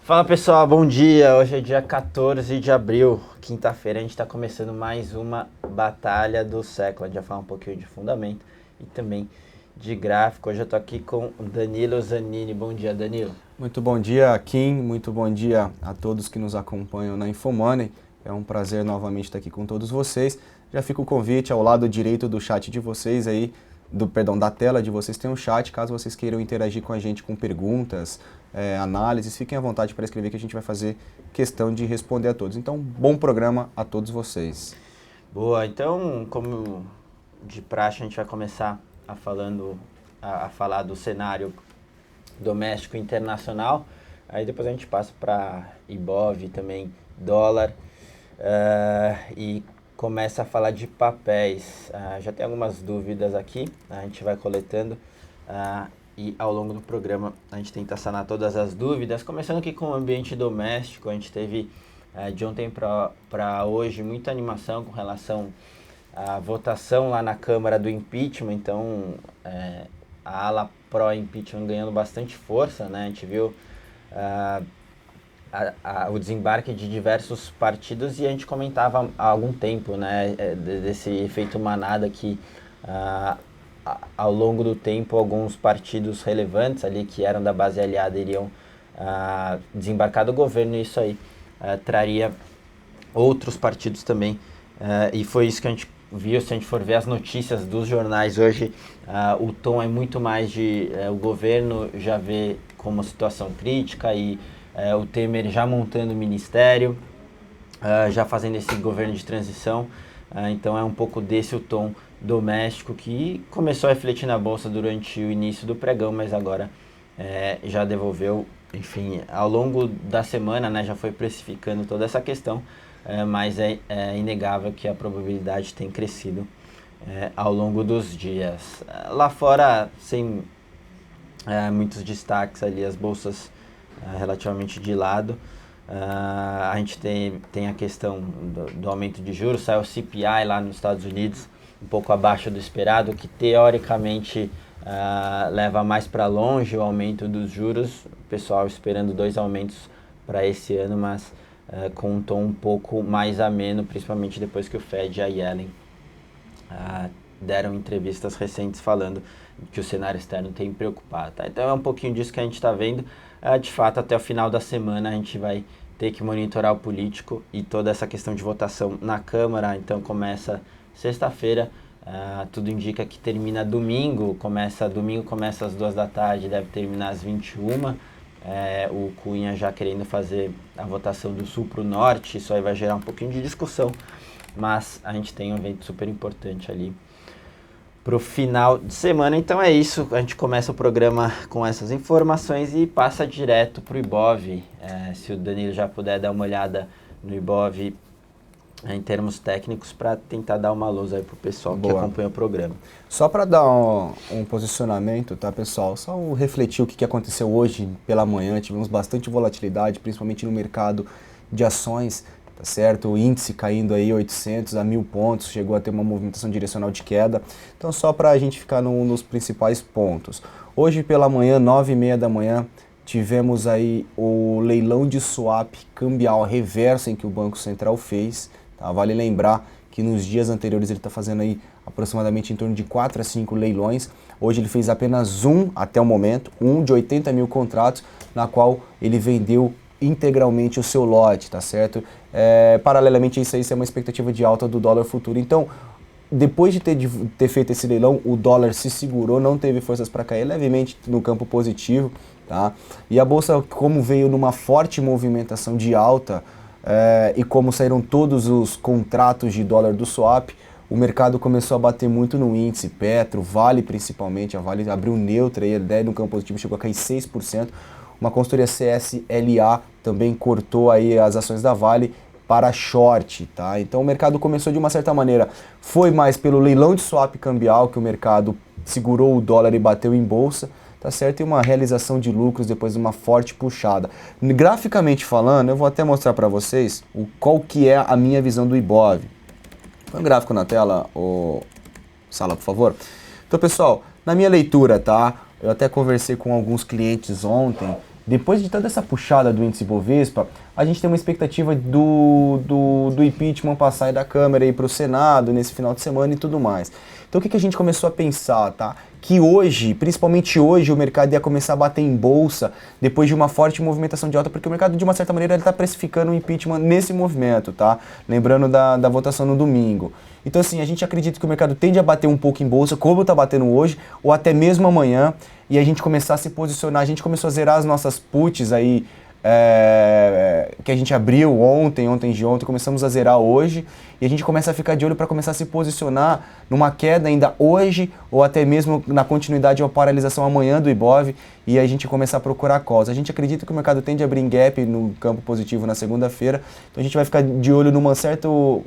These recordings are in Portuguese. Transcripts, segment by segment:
Fala pessoal, bom dia. Hoje é dia 14 de abril, quinta-feira. A gente está começando mais uma batalha do século. A gente vai falar um pouquinho de fundamento e também de gráfico. Hoje eu tô aqui com o Danilo Zanini. Bom dia, Danilo. Muito bom dia, Kim. Muito bom dia a todos que nos acompanham na Infomoney. É um prazer novamente estar aqui com todos vocês. Já fica o convite ao lado direito do chat de vocês aí, da tela de vocês tem um chat, caso vocês queiram interagir com a gente com perguntas, análises, fiquem à vontade para escrever que a gente vai fazer questão de responder a todos. Então, bom programa a todos vocês. Boa, então, como de praxe, a gente vai começar a falar do cenário doméstico e internacional. Aí depois a gente passa para Ibov, também dólar, e começa a falar de papéis. Já tem algumas dúvidas aqui, a gente vai coletando e ao longo do programa a gente tenta sanar todas as dúvidas. Começando aqui com o ambiente doméstico, a gente teve de ontem para hoje muita animação com relação à votação lá na Câmara do impeachment. Então a ala pró-impeachment ganhando bastante força, né? A gente viu o desembarque de diversos partidos e a gente comentava há algum tempo, né, desse efeito manada que ao longo do tempo alguns partidos relevantes ali que eram da base aliada iriam desembarcar do governo, e isso aí traria outros partidos também, e foi isso que a gente viu. Se a gente for ver as notícias dos jornais hoje, o tom é muito mais de o governo já vê como uma situação crítica e o Temer já montando o ministério, já fazendo esse governo de transição. Então é um pouco desse o tom doméstico que começou a refletir na Bolsa durante o início do pregão, mas agora já devolveu, enfim, ao longo da semana, né, já foi precificando toda essa questão, mas é inegável que a probabilidade tem crescido ao longo dos dias. Lá fora, sem muitos destaques ali, as bolsas relativamente de lado. A gente tem a questão do aumento de juros. Saiu o CPI lá nos Estados Unidos, um pouco abaixo do esperado, que teoricamente leva mais para longe o aumento dos juros. O pessoal esperando 2 aumentos para esse ano, mas com um tom um pouco mais ameno, principalmente depois que o Fed e a Yellen deram entrevistas recentes falando que o cenário externo tem preocupado. Tá? Então é um pouquinho disso que a gente está vendo. De fato, até o final da semana a gente vai ter que monitorar o político e toda essa questão de votação na Câmara. Então começa sexta-feira, tudo indica que termina domingo. Domingo começa às 2 da tarde, deve terminar às 21. O Cunha já querendo fazer a votação do sul para o norte. Isso aí vai gerar um pouquinho de discussão, mas a gente tem um evento super importante ali pro final de semana. Então é isso, a gente começa o programa com essas informações e passa direto pro Ibov. Se o Danilo já puder dar uma olhada no Ibov em termos técnicos, para tentar dar uma luz aí pro pessoal que acompanha o programa. Só para dar um posicionamento, tá, pessoal? Só refletir o que aconteceu hoje pela manhã. Tivemos bastante volatilidade, principalmente no mercado de ações, tá certo? O índice caindo aí 800 a 1.000 pontos, chegou a ter uma movimentação direcional de queda. Então, só para a gente ficar nos principais pontos. Hoje pela manhã, 9h30 da manhã, tivemos aí o leilão de swap cambial reverso em que o Banco Central fez. Tá? Vale lembrar que nos dias anteriores ele está fazendo aí aproximadamente em torno de 4 a 5 leilões. Hoje ele fez apenas um até o momento, um de 80 mil contratos, na qual ele vendeu integralmente o seu lote, tá certo? Paralelamente a isso aí, isso é uma expectativa de alta do dólar futuro. Então, depois de ter feito esse leilão, o dólar se segurou, não teve forças para cair, levemente no campo positivo, tá? E a bolsa, como veio numa forte movimentação de alta, e como saíram todos os contratos de dólar do swap, o mercado começou a bater muito no índice, Petro, Vale principalmente. A Vale abriu neutra e a ideia no campo positivo chegou a cair 6%. Uma consultoria CSLA também cortou aí as ações da Vale para short, tá? Então o mercado começou de uma certa maneira, foi mais pelo leilão de swap cambial que o mercado segurou o dólar e bateu em bolsa, tá certo? E uma realização de lucros depois de uma forte puxada. Graficamente falando, eu vou até mostrar para vocês qual que é a minha visão do Ibov. Põe um gráfico na tela, Sala, por favor. Então, pessoal, na minha leitura, tá? Eu até conversei com alguns clientes ontem Depois de toda essa puxada do índice Bovespa, a gente tem uma expectativa do impeachment passar aí da Câmara e ir para o Senado nesse final de semana e tudo mais. Então o que a gente começou a pensar, tá? Que hoje, principalmente hoje, o mercado ia começar a bater em bolsa depois de uma forte movimentação de alta, porque o mercado, de uma certa maneira, ele está precificando o impeachment nesse movimento, tá? Lembrando da votação no domingo. Então, assim, a gente acredita que o mercado tende a bater um pouco em bolsa, como está batendo hoje, ou até mesmo amanhã, e a gente começar a se posicionar. A gente começou a zerar as nossas puts aí, que a gente abriu ontem de ontem, começamos a zerar hoje, e a gente começa a ficar de olho para começar a se posicionar numa queda ainda hoje, ou até mesmo na continuidade ou paralisação amanhã do Ibov, e a gente começar a procurar calls. A gente acredita que o mercado tende a abrir em gap no campo positivo na segunda-feira, então a gente vai ficar de olho num certo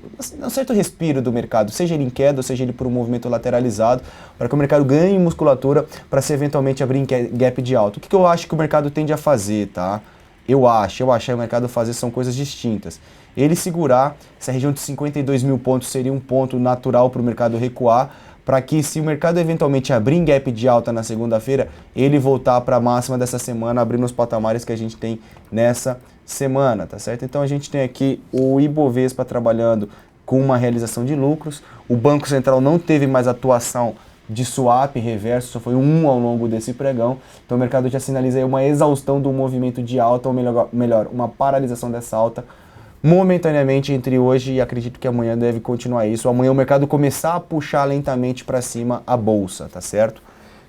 respiro do mercado, seja ele em queda, ou seja ele por um movimento lateralizado, para que o mercado ganhe musculatura para se eventualmente abrir em gap de alta. O que eu acho que o mercado tende a fazer, tá? Eu acho que o mercado fazer são coisas distintas. Ele segurar, essa região de 52 mil pontos seria um ponto natural para o mercado recuar, para que se o mercado eventualmente abrir em gap de alta na segunda-feira, ele voltar para a máxima dessa semana, abrindo os patamares que a gente tem nessa semana, tá certo? Então a gente tem aqui o Ibovespa trabalhando com uma realização de lucros, o Banco Central não teve mais atuação de swap reverso, só foi um ao longo desse pregão, então o mercado já sinaliza aí uma exaustão do movimento de alta, ou melhor, uma paralisação dessa alta momentaneamente entre hoje e acredito que amanhã deve continuar isso. Amanhã o mercado começar a puxar lentamente para cima a bolsa, tá certo?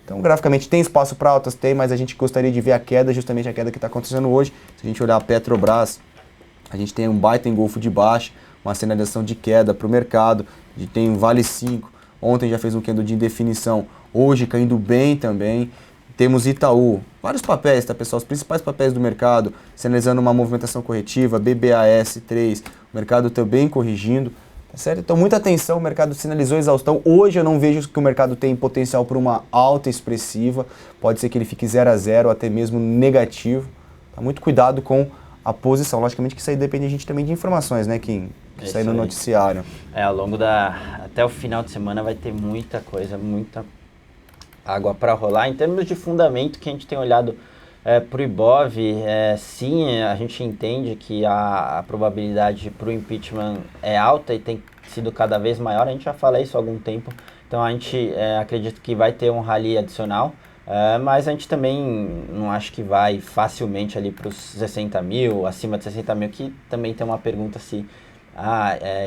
Então, graficamente tem espaço para altas, tem, mas a gente gostaria de ver a queda, justamente a queda que está acontecendo hoje. Se a gente olhar a Petrobras, a gente tem um baita engolfo de baixa, uma sinalização de queda para o mercado, a gente tem um Vale 5, ontem já fez um candle de indefinição, hoje caindo bem também. Temos Itaú, vários papéis, tá pessoal? Os principais papéis do mercado, sinalizando uma movimentação corretiva, BBAS3, o mercado também corrigindo, tá certo? Então muita atenção, o mercado sinalizou exaustão. Hoje eu não vejo que o mercado tem potencial para uma alta expressiva, pode ser que ele fique 0 a 0 ou até mesmo negativo. Tá? Muito cuidado com a posição, logicamente que isso aí depende a gente também de informações, né, Kim? Que sai no noticiário. Ao longo até o final de semana vai ter muita coisa, muita água para rolar. Em termos de fundamento que a gente tem olhado para o Ibov, sim, a gente entende que a probabilidade para o impeachment é alta e tem sido cada vez maior. A gente já fala isso há algum tempo, então a gente acredita que vai ter um rally adicional, mas a gente também não acha que vai facilmente ali para os 60 mil, acima de 60 mil, que também tem uma pergunta se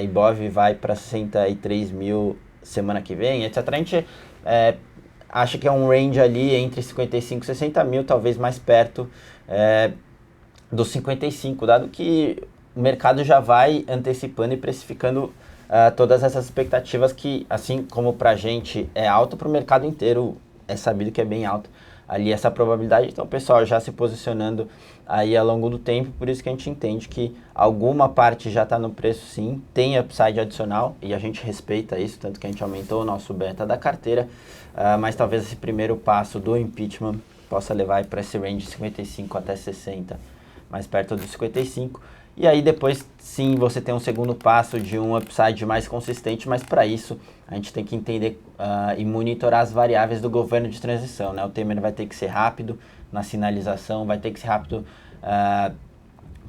Ibov vai para 63 mil semana que vem, etc. A gente acha que é um range ali entre 55 e 60 mil, talvez mais perto dos 55, dado que o mercado já vai antecipando e precificando todas essas expectativas que, assim como para a gente é alta, para o mercado inteiro é sabido que é bem alta ali essa probabilidade. Então, o pessoal já se posicionando aí ao longo do tempo, por isso que a gente entende que alguma parte já está no preço sim, tem upside adicional e a gente respeita isso, tanto que a gente aumentou o nosso beta da carteira, mas talvez esse primeiro passo do impeachment possa levar para esse range de 55 até 60, mais perto dos 55. E aí depois sim você tem um segundo passo de um upside mais consistente, mas para isso a gente tem que entender e monitorar as variáveis do governo de transição, né? O Temer vai ter que ser rápido na sinalização, vai ter que ser rápido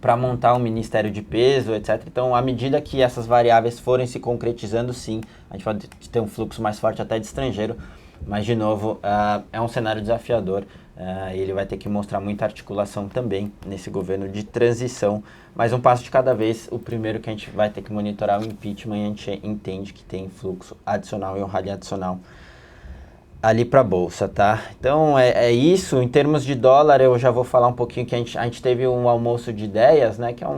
para montar um ministério de peso, etc. Então, à medida que essas variáveis forem se concretizando, sim, a gente pode ter um fluxo mais forte até de estrangeiro, mas de novo é um cenário desafiador. Ele vai ter que mostrar muita articulação também nesse governo de transição, mas um passo de cada vez. O primeiro que a gente vai ter que monitorar é o impeachment, e a gente entende que tem fluxo adicional e um rally adicional ali para a bolsa, tá? Então é isso. Em termos de dólar, eu já vou falar um pouquinho que a gente teve um almoço de ideias, né? Que é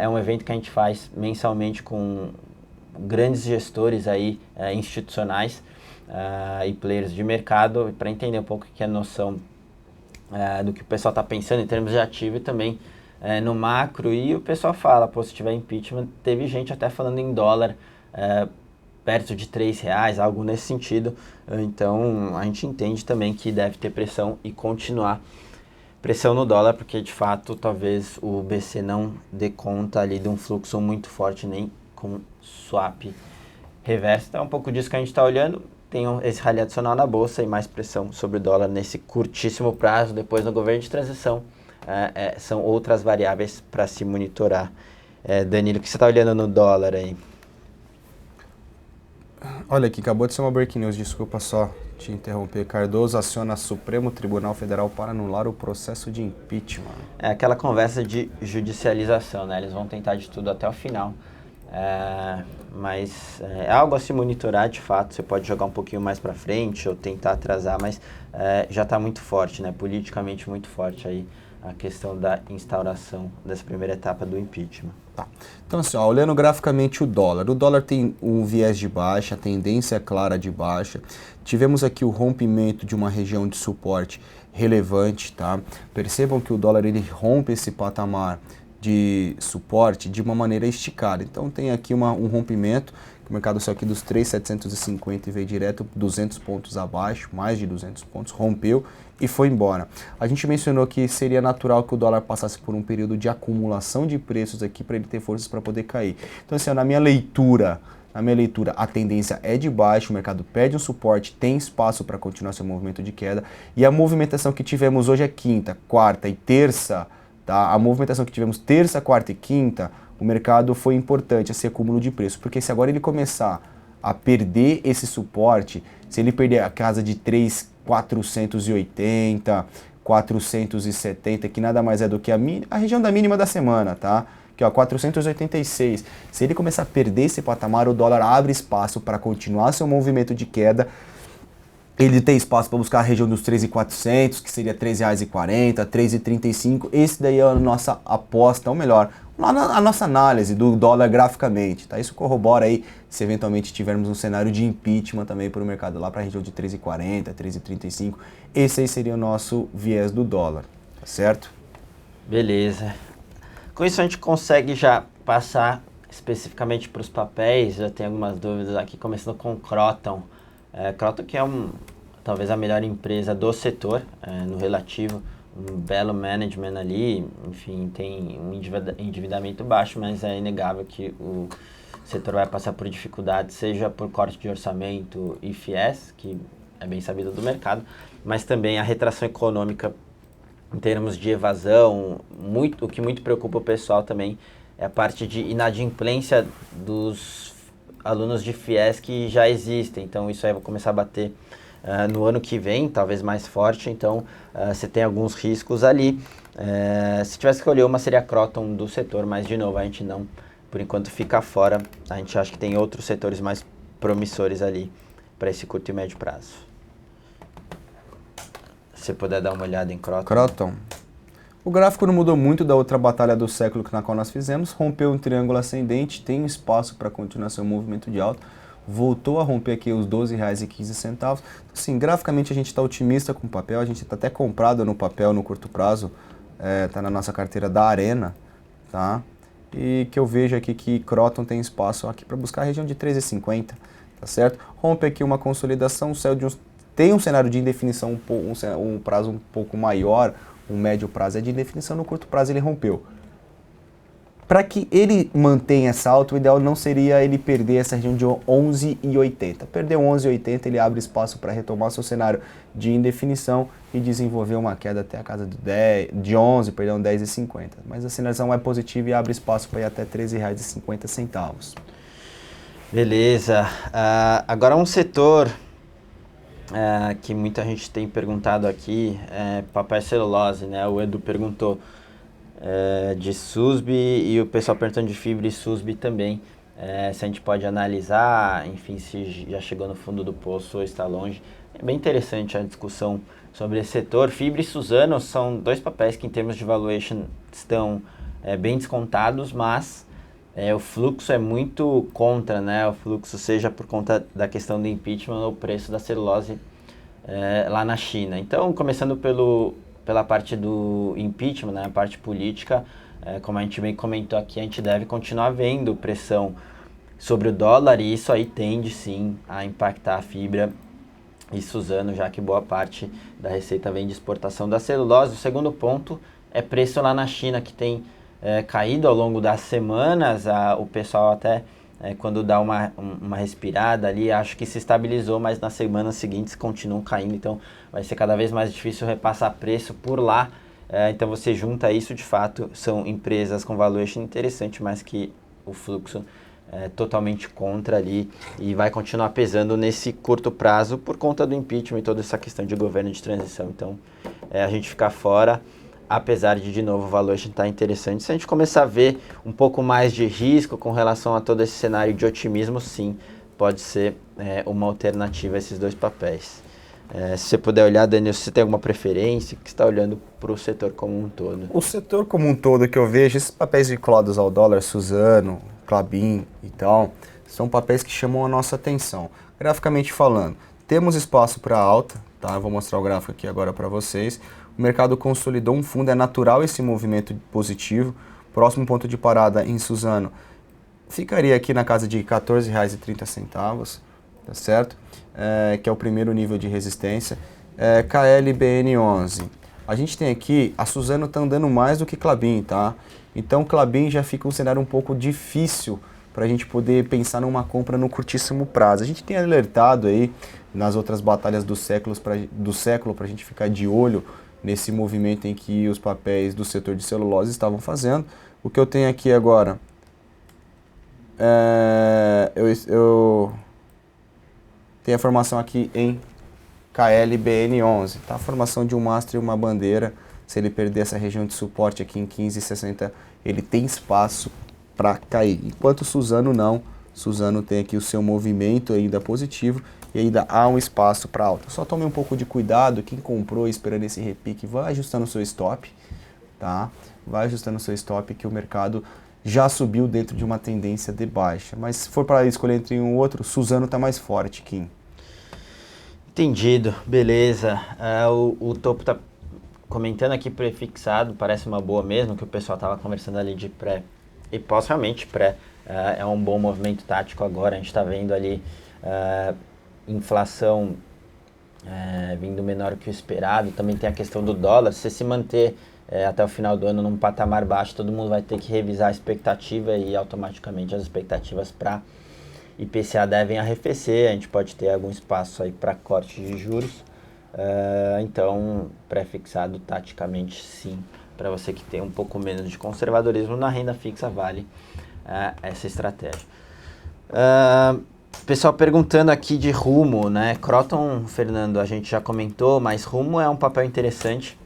um evento que a gente faz mensalmente com grandes gestores aí institucionais e players de mercado, para entender um pouco que é a noção do que o pessoal está pensando em termos de ativo e também no macro. E o pessoal fala, pô, se tiver impeachment, teve gente até falando em dólar perto de R$3, algo nesse sentido. Então a gente entende também que deve ter pressão e continuar pressão no dólar, porque de fato talvez o BC não dê conta ali de um fluxo muito forte nem com swap reverso. Então é um pouco disso que a gente está olhando. tem esse rally adicional na Bolsa e mais pressão sobre o dólar nesse curtíssimo prazo, depois no governo de transição, são outras variáveis para se monitorar. Danilo, o que você está olhando no dólar aí? Olha aqui, acabou de ser uma breaking news, desculpa só te interromper. Cardoso aciona Supremo Tribunal Federal para anular o processo de impeachment. É aquela conversa de judicialização, né? Eles vão tentar de tudo até o final. Mas é algo a se monitorar de fato. Você pode jogar um pouquinho mais para frente ou tentar atrasar, mas já está muito forte, né? Politicamente muito forte aí a questão da instauração dessa primeira etapa do impeachment. Tá. Então assim, ó, olhando graficamente o dólar tem um viés de baixa, a tendência é clara de baixa. Tivemos aqui o rompimento de uma região de suporte relevante, tá? Percebam que o dólar ele rompe esse patamar de suporte de uma maneira esticada. Então tem aqui um rompimento, que o mercado saiu aqui dos 3.750 e veio direto 200 pontos abaixo, mais de 200 pontos, rompeu e foi embora. A gente mencionou que seria natural que o dólar passasse por um período de acumulação de preços aqui para ele ter forças para poder cair. Então assim, na minha leitura, a tendência é de baixo, o mercado perde um suporte, tem espaço para continuar seu movimento de queda, e a movimentação que tivemos hoje é quinta, quarta e terça, tá? A movimentação que tivemos terça, quarta e quinta, o mercado foi importante esse acúmulo de preço, porque se agora ele começar a perder esse suporte, se ele perder a casa de 3.480, 470, que nada mais é do que a região da mínima da semana, tá? Que é 486. Se ele começar a perder esse patamar, o dólar abre espaço para continuar seu movimento de queda. Ele tem espaço para buscar a região dos 13.400, que seria R$13,40, R$13,35. Esse daí é a nossa aposta, ou melhor, a nossa análise do dólar graficamente. Tá? Isso corrobora aí se eventualmente tivermos um cenário de impeachment também para o mercado lá para a região de 13,40, 13,35. Esse aí seria o nosso viés do dólar, tá certo? Beleza. Com isso a gente consegue já passar especificamente para os papéis. Já tem algumas dúvidas aqui, começando com Croton. Croton que é talvez a melhor empresa do setor, no relativo, um belo management ali, enfim, tem um endividamento baixo, mas é inegável que o setor vai passar por dificuldades, seja por corte de orçamento e FIES, que é bem sabido do mercado, mas também a retração econômica em termos de evasão. O que muito preocupa o pessoal também é a parte de inadimplência dos alunos de FIES que já existem. Então isso aí vai começar a bater no ano que vem, talvez mais forte. Então você tem alguns riscos ali. Se tivesse que escolher uma, seria a Croton do setor, mas de novo a gente não, por enquanto, fica fora. A gente acha que tem outros setores mais promissores ali para esse curto e médio prazo. Se você puder dar uma olhada em Croton. O gráfico não mudou muito da outra batalha do século na qual nós fizemos. Rompeu um triângulo ascendente, tem espaço para continuar seu movimento de alta. Voltou a romper aqui os R$12,15. Assim, graficamente a gente está otimista com o papel. A gente está até comprado no papel no curto prazo. Está na nossa carteira da Arena. Tá? E que eu vejo aqui que Croton tem espaço aqui para buscar a região de 13,50. Tá certo? Rompe aqui uma consolidação, saiu de tem um cenário de indefinição, um prazo um pouco maior, um médio prazo é de indefinição, no curto prazo ele rompeu. Para que ele mantenha essa alta, o ideal não seria ele perder essa região de 11,80. Perder 11,80, ele abre espaço para retomar seu cenário de indefinição e desenvolver uma queda até a casa de 10,50. Mas a sinalização é positiva e abre espaço para ir até R$13,50. Beleza. Agora um setor que muita gente tem perguntado aqui, papel celulose, né? O Edu perguntou de SUSB e o pessoal perguntando de fibra e SUSB também. Se a gente pode analisar, enfim, se já chegou no fundo do poço ou está longe. É bem interessante a discussão sobre esse setor. Fibra e Suzano são dois papéis que em termos de valuation estão bem descontados, mas o fluxo é muito contra, né? O fluxo seja por conta da questão do impeachment ou preço da celulose lá na China. Então, começando pela parte do impeachment, né? A parte política, como a gente bem comentou aqui, a gente deve continuar vendo pressão sobre o dólar e isso aí tende sim a impactar a fibra e Suzano, já que boa parte da receita vem de exportação da celulose. O segundo ponto é preço lá na China, que tem caído ao longo das semanas. O pessoal até quando dá uma respirada ali, acho que se estabilizou, mas nas semanas seguintes continuam caindo, então vai ser cada vez mais difícil repassar preço por lá. Então você junta isso, de fato, são empresas com valuation interessante, mas que o fluxo é totalmente contra ali e vai continuar pesando nesse curto prazo por conta do impeachment e toda essa questão de governo de transição. Então, a gente ficar fora, apesar de novo, o valuation estar interessante. Se a gente começar a ver um pouco mais de risco com relação a todo esse cenário de otimismo, sim, pode ser uma alternativa a esses dois papéis. Se você puder olhar, Daniel, se você tem alguma preferência, que você está olhando para o setor como um todo? O setor como um todo que eu vejo, esses papéis vinculados ao dólar, Suzano, Klabin e tal, são papéis que chamam a nossa atenção. Graficamente falando, temos espaço para alta, tá? Eu vou mostrar o gráfico aqui agora para vocês. O mercado consolidou um fundo, é natural esse movimento positivo. Próximo ponto de parada em Suzano ficaria aqui na casa de R$ 14,30, tá certo? Que é o primeiro nível de resistência. KLBN11. A gente tem aqui, a Suzano está andando mais do que Klabin, tá? Então Klabin já fica um cenário um pouco difícil para a gente poder pensar numa compra no curtíssimo prazo. A gente tem alertado aí nas outras batalhas do século para a gente ficar de olho nesse movimento em que os papéis do setor de celulose estavam fazendo. O que eu tenho aqui agora, eu tenho a formação aqui em KLBN11, tá? A formação de um mastro e uma bandeira. Se ele perder essa região de suporte aqui em 15,60, ele tem espaço para cair. Enquanto Suzano não, Suzano tem aqui o seu movimento ainda positivo e ainda há um espaço para alta. Só tome um pouco de cuidado, quem comprou esperando esse repique, vai ajustando o seu stop, tá? Vai ajustando o seu stop que o mercado já subiu dentro de uma tendência de baixa. Mas se for para escolher entre um ou outro, Suzano está mais forte, Kim. Entendido, beleza. O topo está comentando aqui prefixado, parece uma boa mesmo, que o pessoal estava conversando ali de pré e pós, realmente pré. É um bom movimento tático agora, a gente está vendo ali inflação vindo menor que o esperado, também tem a questão do dólar. Se se manter até o final do ano num patamar baixo, todo mundo vai ter que revisar a expectativa e automaticamente as expectativas para IPCA devem arrefecer, a gente pode ter algum espaço aí para corte de juros. Então, pré-fixado taticamente sim, para você que tem um pouco menos de conservadorismo na renda fixa, vale essa estratégia. Pessoal perguntando aqui de Rumo, né? Kroton, Fernando, a gente já comentou, mas Rumo é um papel interessante,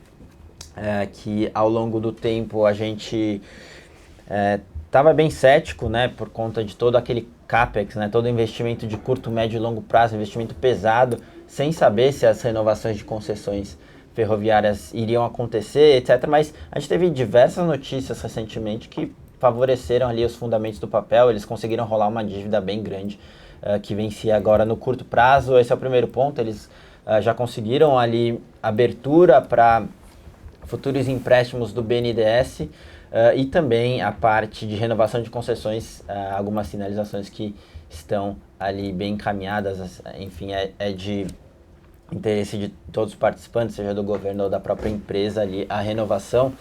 que ao longo do tempo a gente estava bem cético, né? Por conta de todo aquele CAPEX, né? Todo investimento de curto, médio e longo prazo, investimento pesado, sem saber se as renovações de concessões ferroviárias iriam acontecer, etc. Mas a gente teve diversas notícias recentemente que favoreceram ali os fundamentos do papel. Eles conseguiram rolar uma dívida bem grande que vencia agora no curto prazo. Esse é o primeiro ponto. Eles já conseguiram ali abertura para futuros empréstimos do BNDES e também a parte de renovação de concessões, algumas sinalizações que estão ali bem encaminhadas. Enfim, é de interesse de todos os participantes, seja do governo ou da própria empresa ali, a renovação.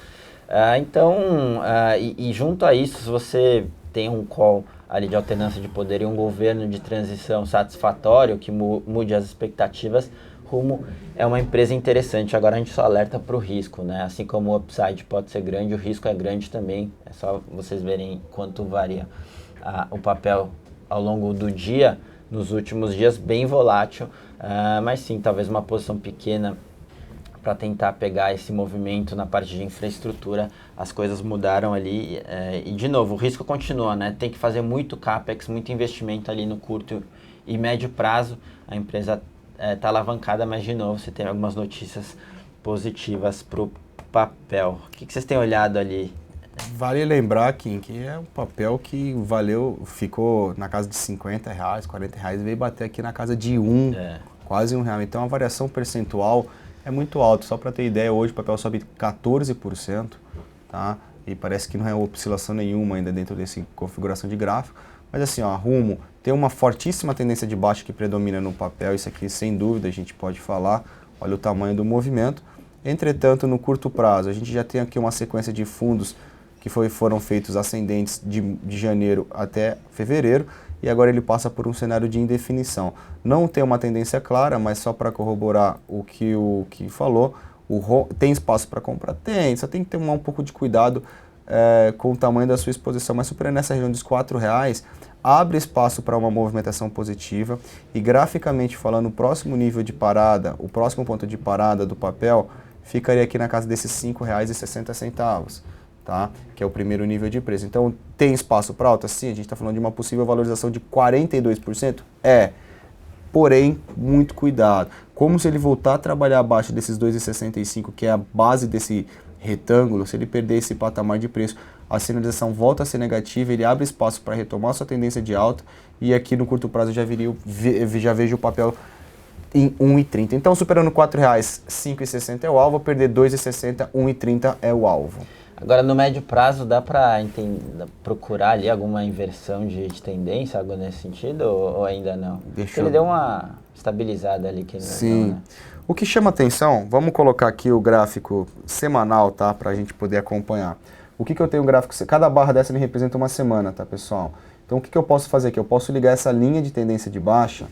E junto a isso, se você tem um call ali de alternância de poder e um governo de transição satisfatório, que mude as expectativas, Rumo é uma empresa interessante. Agora a gente só alerta para o risco, né? Assim como o upside pode ser grande, o risco é grande também. É só vocês verem quanto varia o papel ao longo do dia, nos últimos dias, bem volátil. Mas sim, talvez uma posição pequena para tentar pegar esse movimento na parte de infraestrutura. As coisas mudaram ali e de novo, o risco continua, né? Tem que fazer muito CAPEX, muito investimento ali no curto e médio prazo. A empresa está alavancada, mas de novo, você tem algumas notícias positivas para o papel. O que vocês têm olhado ali? Vale lembrar, Kim, que é um papel que ficou na casa de R$50, R$40, veio bater aqui na casa de quase R$1. Então a variação percentual é muito alta. Só para ter ideia, hoje o papel sobe 14%, tá? E parece que não é oscilação nenhuma ainda dentro dessa configuração de gráfico. Mas assim, ó, Rumo tem uma fortíssima tendência de baixa que predomina no papel. Isso aqui, sem dúvida, a gente pode falar. Olha o tamanho do movimento. Entretanto, no curto prazo, a gente já tem aqui uma sequência de fundos que foram feitos ascendentes de janeiro até fevereiro, e agora ele passa por um cenário de indefinição. Não tem uma tendência clara, mas só para corroborar o que falou, tem espaço para compra? Tem, só tem que tomar um pouco de cuidado com o tamanho da sua exposição, mas superando nessa região dos R$4, abre espaço para uma movimentação positiva e graficamente falando, o próximo nível de parada, o próximo ponto de parada do papel ficaria aqui na casa desses R$ 5,60, tá? Que é o primeiro nível de preço. Então, tem espaço para alta? Sim, a gente está falando de uma possível valorização de 42%? Porém, muito cuidado. Como se ele voltar a trabalhar abaixo desses 2,65, que é a base desse retângulo, se ele perder esse patamar de preço, a sinalização volta a ser negativa, ele abre espaço para retomar sua tendência de alta, e aqui no curto prazo eu já vejo o papel em 1,30. Então, superando R$4, 5,60 é o alvo, perder 2,60, 1,30 é o alvo. Agora, no médio prazo, dá para procurar ali alguma inversão de tendência, algo nesse sentido, ou ainda não? Ele deu uma estabilizada ali. Que Sim. Não, né? O que chama atenção, vamos colocar aqui o gráfico semanal, tá? Para a gente poder acompanhar. O que eu tenho gráfico? Cada barra dessa ele representa uma semana, tá, pessoal? Então, o que eu posso fazer aqui? Eu posso ligar essa linha de tendência de baixa,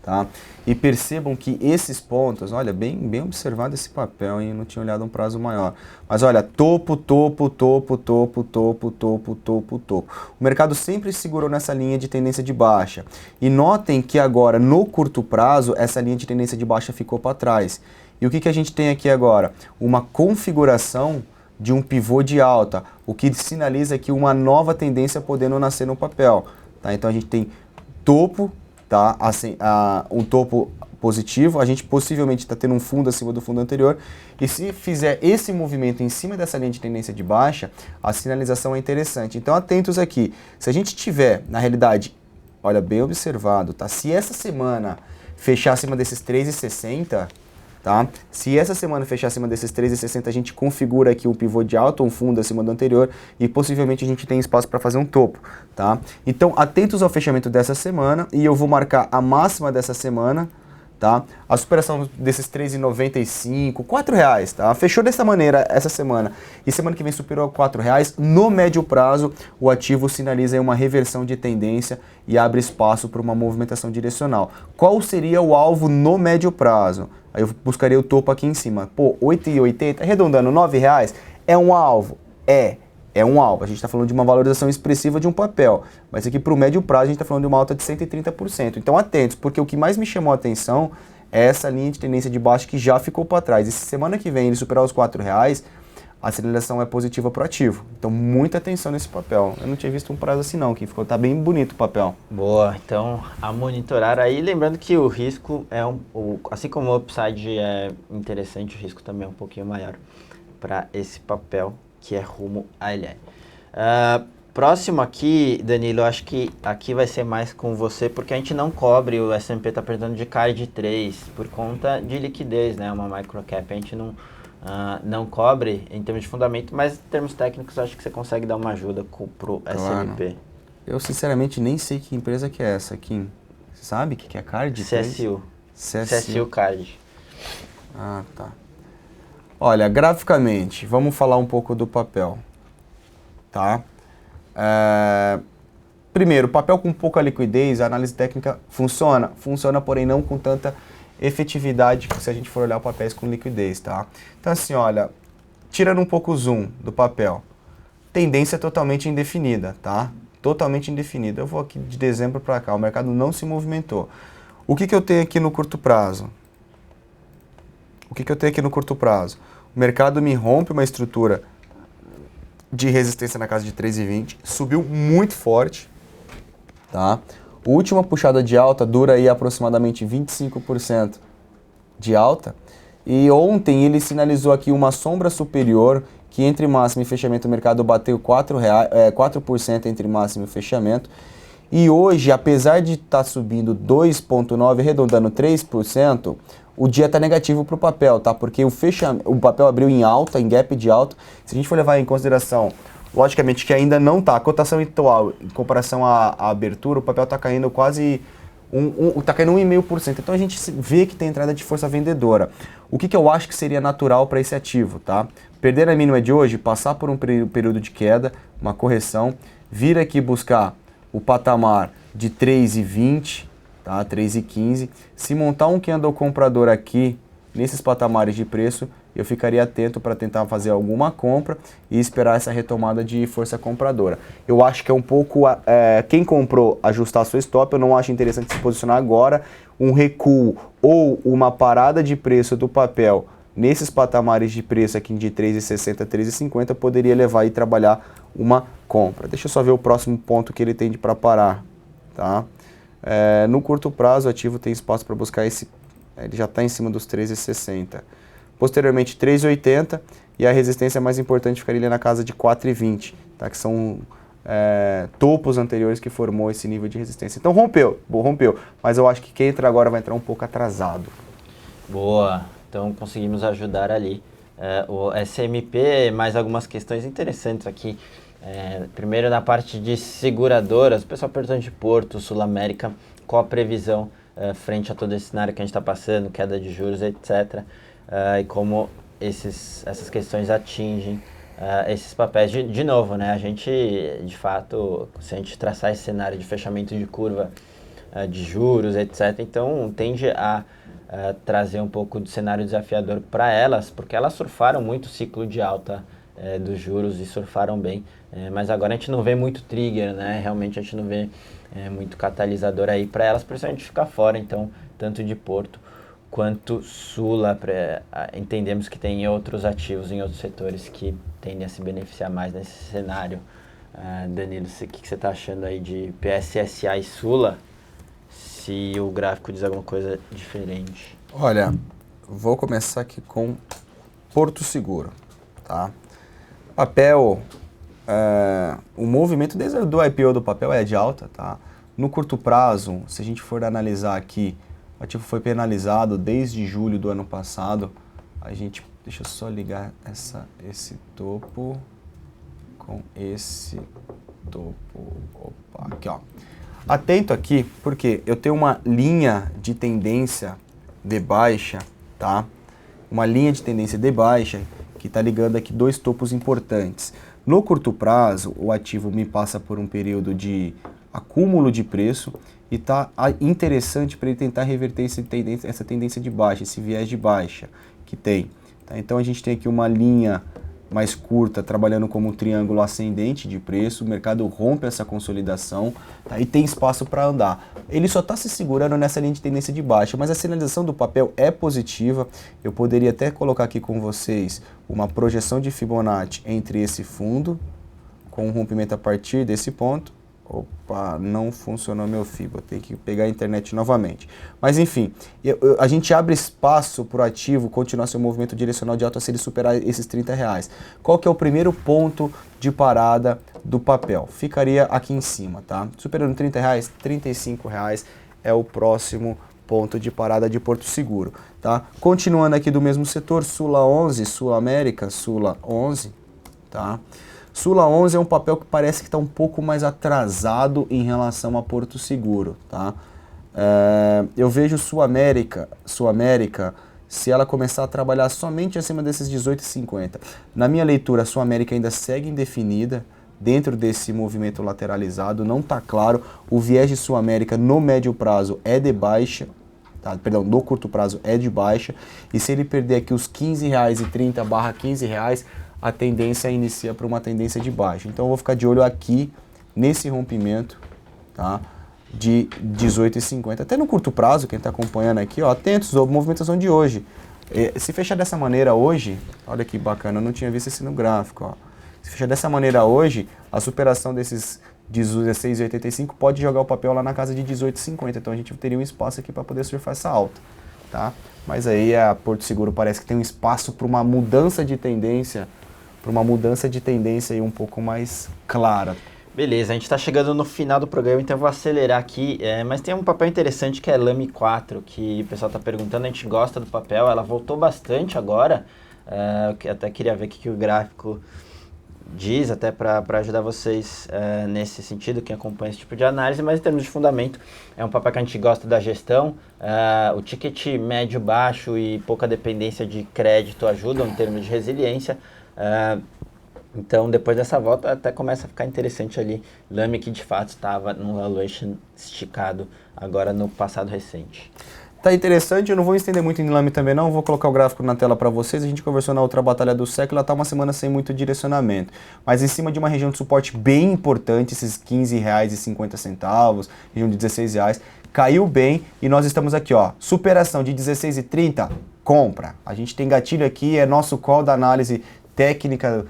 tá? E percebam que esses pontos, olha, bem observado esse papel, hein? Eu não tinha olhado um prazo maior. Mas olha, topo, topo, topo, topo, topo, topo, topo, topo. O mercado sempre segurou nessa linha de tendência de baixa. E notem que agora, no curto prazo, essa linha de tendência de baixa ficou para trás. E o que a gente tem aqui agora? Uma configuração de um pivô de alta, o que sinaliza aqui uma nova tendência podendo nascer no papel, tá? Então a gente tem topo, tá? Assim, um topo positivo, a gente possivelmente está tendo um fundo acima do fundo anterior, e se fizer esse movimento em cima dessa linha de tendência de baixa, a sinalização é interessante. Então atentos aqui, se a gente tiver, na realidade, olha, bem observado, tá? Se essa semana fechar acima desses 3,60, tá? Se essa semana fechar acima desses 3,60, a gente configura aqui um pivô de alta, um fundo acima do anterior, e possivelmente a gente tem espaço para fazer um topo, tá? Então, atentos ao fechamento dessa semana, e eu vou marcar a máxima dessa semana, tá? A superação desses 3,95, R$4, tá? Fechou dessa maneira essa semana, e semana que vem superou R$4, no médio prazo, o ativo sinaliza aí uma reversão de tendência e abre espaço para uma movimentação direcional. Qual seria o alvo no médio prazo? Aí eu buscaria o topo aqui em cima. Pô, 8,80, arredondando, R$9 é um alvo? É um alvo. A gente está falando de uma valorização expressiva de um papel. Mas aqui para o médio prazo a gente está falando de uma alta de 130%. Então atentos, porque o que mais me chamou a atenção é essa linha de tendência de baixa que já ficou para trás. E se semana que vem ele superar os R$4, a sinalização é positiva para o ativo. Então muita atenção nesse papel. Eu não tinha visto um prazo assim não, que tá bem bonito o papel. Boa, então a monitorar aí, lembrando que o risco assim como o upside é interessante, o risco também é um pouquinho maior para esse papel que é rumo a LR. Próximo aqui, Danilo, acho que aqui vai ser mais com você, porque a gente não cobre, o S&P está precisando de CARD 3 por conta de liquidez, né? Uma microcap, a gente não cobre em termos de fundamento, mas em termos técnicos acho que você consegue dar uma ajuda pro S&P. Eu sinceramente nem sei que empresa que é essa, Kim. Você sabe o que é CARD? CSU. CSU CARD. Ah, tá. Olha, graficamente, vamos falar um pouco do papel, tá? Primeiro, papel com pouca liquidez, a análise técnica funciona, porém não com tanta efetividade se a gente for olhar papéis com liquidez, tá? Então assim, olha, tirando um pouco o zoom do papel, tendência totalmente indefinida, tá? Totalmente indefinida. Eu vou aqui de dezembro para cá, o mercado não se movimentou. O que eu tenho aqui no curto prazo? O mercado me rompe uma estrutura de resistência na casa de 3,20, subiu muito forte, tá? A última puxada de alta dura aí aproximadamente 25% de alta, e ontem ele sinalizou aqui uma sombra superior, que entre máximo e fechamento o mercado bateu 4% entre máximo e fechamento, e hoje, apesar de estar subindo 2,9%, arredondando 3%, o dia está negativo para o papel, tá? Porque o papel abriu em alta, em gap de alta. Se a gente for levar em consideração, logicamente que ainda não está, a cotação atual, em comparação à abertura, o papel está caindo quase Tá caindo 1,5%. Então a gente vê que tem entrada de força vendedora. O que eu acho que seria natural para esse ativo, tá? Perder a mínima de hoje, passar por um período de queda, uma correção, vir aqui buscar o patamar de 3,20, tá? 3,15. Se montar um candle comprador aqui, nesses patamares de preço, eu ficaria atento para tentar fazer alguma compra e esperar essa retomada de força compradora. Eu acho que é um pouco, quem comprou, ajustar seu stop, eu não acho interessante se posicionar agora. Um recuo ou uma parada de preço do papel nesses patamares de preço aqui de 3,60, 3,50 poderia levar e trabalhar uma compra. Deixa eu só ver o próximo ponto que ele tem para parar, tá? No curto prazo, o ativo tem espaço para buscar esse, ele já está em cima dos 13,60. Posteriormente 3,80 e a resistência mais importante ficaria na casa de 4,20, tá? Que são topos anteriores que formou esse nível de resistência. Então rompeu, mas eu acho que quem entra agora vai entrar um pouco atrasado. Boa, então conseguimos ajudar ali. O SMP, mais algumas questões interessantes aqui. Primeiro na parte de seguradoras, o pessoal perguntando de Porto, Sul América, qual a previsão frente a todo esse cenário que a gente está passando, queda de juros, etc. E como essas questões atingem esses papéis. De novo, né? A gente, de fato, se a gente traçar esse cenário de fechamento de curva de juros, etc., então tende a trazer um pouco de cenário desafiador para elas, porque elas surfaram muito o ciclo de alta dos juros e surfaram bem, mas agora a gente não vê muito trigger, né? Realmente a gente não vê muito catalisador aí para elas, por isso a gente fica fora, então, tanto de Porto quanto Sula, entendemos que tem outros ativos em outros setores que tendem a se beneficiar mais nesse cenário. Danilo, o que você está achando aí de PSSA e Sula, se o gráfico diz alguma coisa diferente? Olha, vou começar aqui com Porto Seguro, tá? Papel, o movimento desde o IPO do papel é de alta, tá? No curto prazo, se a gente for analisar aqui, o ativo foi penalizado desde julho do ano passado. Deixa eu só ligar esse topo com esse topo. Opa, aqui ó. Atento aqui, porque eu tenho uma linha de tendência de baixa, tá? Uma linha de tendência de baixa que está ligando aqui dois topos importantes. No curto prazo, o ativo me passa por um período de acúmulo de preço e está interessante para ele tentar reverter essa tendência de baixa, esse viés de baixa que tem. Tá? Então a gente tem aqui uma linha mais curta trabalhando como um triângulo ascendente de preço, o mercado rompe essa consolidação, tá? E tem espaço para andar. Ele só está se segurando nessa linha de tendência de baixa, mas a sinalização do papel é positiva. Eu poderia até colocar aqui com vocês uma projeção de Fibonacci entre esse fundo, com um rompimento a partir desse ponto. Opa, não funcionou meu Fibo, eu tenho que pegar a internet novamente. Mas enfim, a gente abre espaço para o ativo continuar seu movimento direcional de alta se ele superar esses R$30. Qual que é o primeiro ponto de parada do papel? Ficaria aqui em cima, tá? Superando R$30, R$35 é o próximo ponto de parada de Porto Seguro, tá? Continuando aqui do mesmo setor, Sula 11, Sul América, Sula 11, tá? Sula 11 é um papel que parece que está um pouco mais atrasado em relação a Porto Seguro, tá? Eu vejo Sul América, se ela começar a trabalhar somente acima desses 18,50. Na minha leitura, a Sul América ainda segue indefinida dentro desse movimento lateralizado, não está claro. O viés de Sul América no médio prazo é de baixa, tá? Perdão, no curto prazo é de baixa. E se ele perder aqui os R$15,30/R$15, a tendência inicia para uma tendência de baixa. Então eu vou ficar de olho aqui nesse rompimento, tá? De 18,50. Até no curto prazo, quem está acompanhando aqui, ó, atentos à movimentação de hoje. Se fechar dessa maneira hoje, olha que bacana, eu não tinha visto isso no gráfico, ó. Se fechar dessa maneira hoje, a superação desses 16,85 pode jogar o papel lá na casa de 18,50. Então a gente teria um espaço aqui para poder surfar essa alta, tá? Mas aí a Porto Seguro parece que tem um espaço para uma mudança de tendência, aí um pouco mais clara. Beleza, a gente está chegando no final do programa, então eu vou acelerar aqui, mas tem um papel interessante que é Lame 4, que o pessoal está perguntando, a gente gosta do papel, ela voltou bastante agora, eu até queria ver o que o gráfico diz, até para ajudar vocês nesse sentido, quem acompanha esse tipo de análise, mas em termos de fundamento, é um papel que a gente gosta da gestão. O ticket médio baixo e pouca dependência de crédito ajudam em termos de resiliência. Então, depois dessa volta, até começa a ficar interessante ali. Lame que de fato estava num valuation esticado agora no passado recente. Tá interessante, eu não vou estender muito em Lame também não, vou colocar o gráfico na tela para vocês, a gente conversou na outra batalha do século, ela tá uma semana sem muito direcionamento, mas em cima de uma região de suporte bem importante, esses R$15,50, região de R$16, caiu bem e nós estamos aqui, ó, superação de 16,30, compra. A gente tem gatilho aqui, é nosso call da análise técnica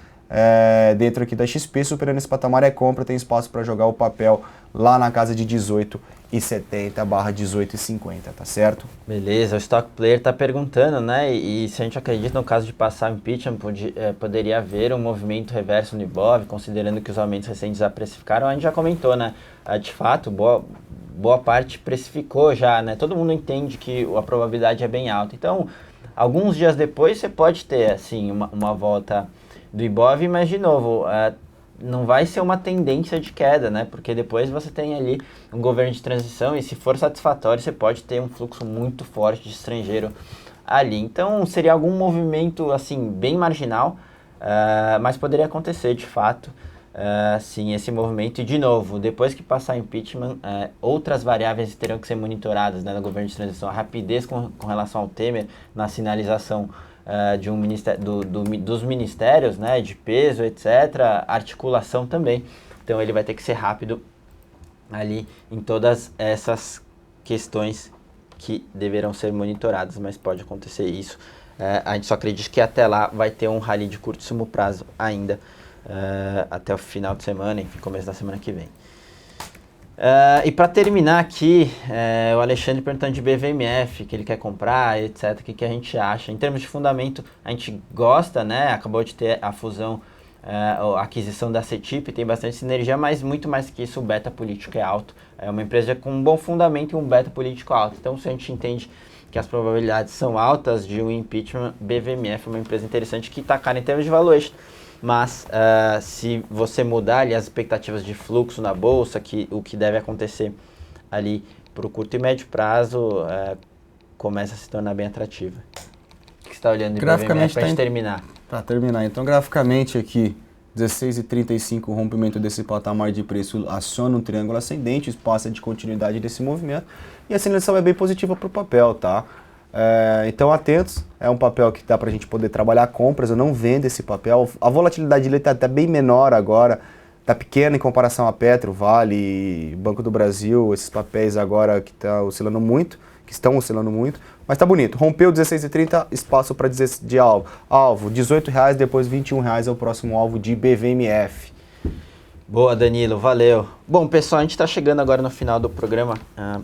dentro aqui da XP, superando esse patamar é compra, tem espaço para jogar o papel lá na casa de 18,70/18,50, tá certo? Beleza, o Stock Player está perguntando, né, e se a gente acredita no caso de passar impeachment, poderia haver um movimento reverso no Ibov, considerando que os aumentos recentes já precificaram, a gente já comentou, né, de fato, boa parte precificou já, né, todo mundo entende que a probabilidade é bem alta, então, alguns dias depois você pode ter, assim, uma volta do Ibov, mas de novo, não vai ser uma tendência de queda, né? Porque depois você tem ali um governo de transição e se for satisfatório, você pode ter um fluxo muito forte de estrangeiro ali. Então, seria algum movimento, assim, bem marginal, mas poderia acontecer, de fato, sim, esse movimento. E, de novo, depois que passar impeachment, outras variáveis terão que ser monitoradas, né, no governo de transição. A rapidez com relação ao Temer na sinalização de dos ministérios, né, de peso, etc., articulação também. Então ele vai ter que ser rápido ali em todas essas questões que deverão ser monitoradas, mas pode acontecer isso. A gente só acredita que até lá vai ter um rally de curtíssimo prazo ainda, até o final de semana, enfim, começo da semana que vem. E para terminar aqui, o Alexandre perguntando de BVMF, que ele quer comprar, etc, o que a gente acha. Em termos de fundamento, a gente gosta, né? Acabou de ter a fusão, a aquisição da CETIP, tem bastante sinergia, mas muito mais que isso, o beta político é alto. É uma empresa com um bom fundamento e um beta político alto. Então, se a gente entende que as probabilidades são altas de um impeachment, BVMF é uma empresa interessante que está cara em termos de valuation. Mas se você mudar ali as expectativas de fluxo na bolsa, o que deve acontecer ali para o curto e médio prazo, começa a se tornar bem atrativa. O que você está olhando de BVMF para a gente terminar? Para terminar, então graficamente aqui, 16,35, o rompimento desse patamar de preço aciona um triângulo ascendente, espaço de continuidade desse movimento, e a sinalização é bem positiva para o papel, tá? Então atentos, é um papel que dá para a gente poder trabalhar compras, eu não vendo esse papel, a volatilidade dele está até bem menor agora, está pequena em comparação a Petro, Vale, Banco do Brasil, esses papéis agora que estão oscilando muito, mas está bonito, rompeu 16,30, espaço para de alvo, R$18, depois R$21 é o próximo alvo de BVMF. Boa, Danilo, valeu. Bom, pessoal, a gente está chegando agora no final do programa,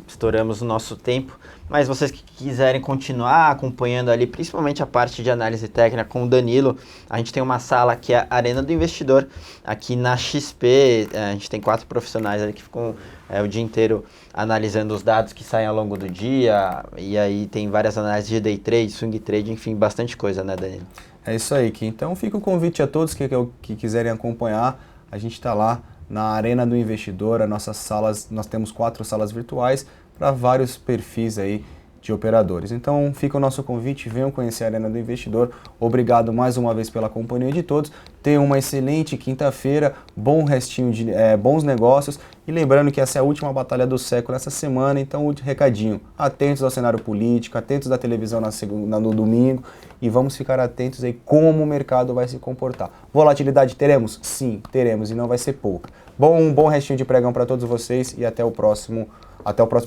estouramos o nosso tempo, mas vocês que quiserem continuar acompanhando ali, principalmente a parte de análise técnica com o Danilo, a gente tem uma sala que é a Arena do Investidor, aqui na XP, a gente tem 4 profissionais ali que ficam o dia inteiro analisando os dados que saem ao longo do dia, e aí tem várias análises de day trade, swing trade, enfim, bastante coisa, né, Danilo? É isso aí, Kim. Então fica o convite a todos que quiserem acompanhar. A gente está lá na Arena do Investidor, nós temos 4 salas virtuais para vários perfis aí de operadores. Então fica o nosso convite, venham conhecer a Arena do Investidor. Obrigado mais uma vez pela companhia de todos. Tenham uma excelente quinta-feira, bom restinho de bons negócios. E lembrando que essa é a última batalha do século essa semana, então o recadinho, atentos ao cenário político, atentos da televisão no domingo e vamos ficar atentos aí como o mercado vai se comportar. Volatilidade teremos? Sim, teremos e não vai ser pouca. Um bom restinho de pregão para todos vocês e até o próximo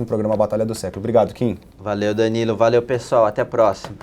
programa Batalha do Século. Obrigado, Kim. Valeu, Danilo. Valeu, pessoal. Até a próxima.